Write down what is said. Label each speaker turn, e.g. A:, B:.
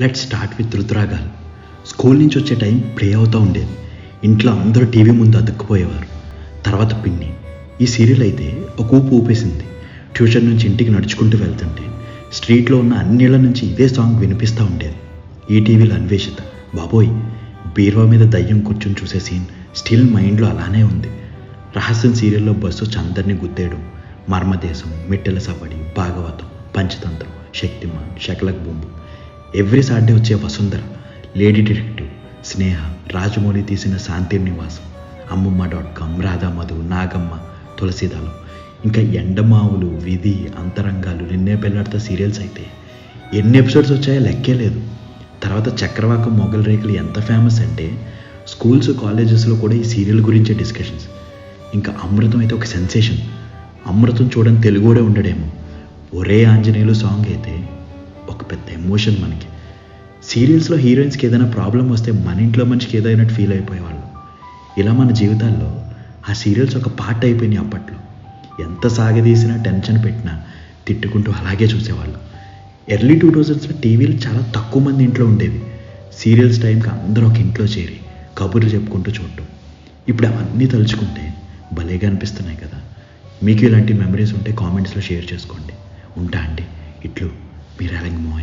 A: Let's start with రుతురాగాలు. School నుంచి వచ్చే time play అవుతూ ఉండేది. ఇంట్లో అందరూ టీవీ ముందు అతుక్కుపోయేవారు. తర్వాత పిన్ని. ఈ సీరియల్ అయితే ఒక ఊపు ఊపేసింది. ట్యూషన్ నుంచి ఇంటికి నడుచుకుంటూ వెళ్తుంటే స్ట్రీట్లో ఉన్న అన్నిళ్ళ నుంచి ఇదే సాంగ్ వినిపిస్తూ ఉండేది. ఈటీవీలో అన్వేషిత. బాబోయ్, బీరువా మీద దయ్యం కూర్చొని చూసే సీన్ స్టిల్ మైండ్లో అలానే ఉంది. రహస్యం సీరియల్లో బస్సు అందరినీ గుద్దేయడం, మర్మదేశం, మిట్టెల సవ్వడి, భాగవతం, పంచతంత్రం, శక్తిమాన్, శకలక్ బొంబు, ఎవ్రీ సాటర్డే వచ్చే వసుంధర, లేడీ డిటెక్టివ్, స్నేహ, రాజమౌళి తీసిన శాంతి నివాసం, అమ్మమ్మ.com, రాధామధు, నాగమ్మ, తులసీదళం, ఇంకా ఎండమావులు, విధి, అంతరంగాలు, నిన్నే పెళ్ళాడతా సీరియల్స్ అయితే ఎన్ని ఎపిసోడ్స్ వచ్చాయో లెక్కే లేదు. తర్వాత చక్రవాకం, మొగల్ రేకులు ఎంత ఫేమస్ అంటే స్కూల్స్, కాలేజెస్లో కూడా ఈ సీరియల్ గురించే డిస్కషన్స్. ఇంకా అమృతం అయితే ఒక సెన్సేషన్. అమృతం చూడని తెలుగుడే ఉండడేమో. ఒరే ఆంజనేయులు సాంగ్ అయితే ఒక పెద్ద ఎమోషన్ మనకి. సీరియల్స్లో హీరోయిన్స్కి ఏదైనా ప్రాబ్లం వస్తే మన ఇంట్లో మనిషికి ఏదైనట్టు ఫీల్ అయిపోయేవాళ్ళు. ఇలా మన జీవితాల్లో ఆ సీరియల్స్ ఒక పార్ట్ అయిపోయినాయి అప్పట్లో. ఎంత సాగదీసినా, టెన్షన్ పెట్టినా తిట్టుకుంటూ అలాగే చూసేవాళ్ళు. ఎర్లీ 2000స్లో టీవీలు చాలా తక్కువ మంది ఇంట్లో ఉండేవి. సీరియల్స్ టైంకి అందరూ ఒక ఇంట్లో చేరి కబుర్లు చెప్పుకుంటూ చూడటం. ఇప్పుడు అవన్నీ తలుచుకుంటే భలేగా అనిపిస్తున్నాయి కదా. మీకు ఇలాంటి మెమరీస్ ఉంటే కామెంట్స్లో షేర్ చేసుకోండి. ఉంటా అండి. ఇట్లు మీ రేలంగి మోయ.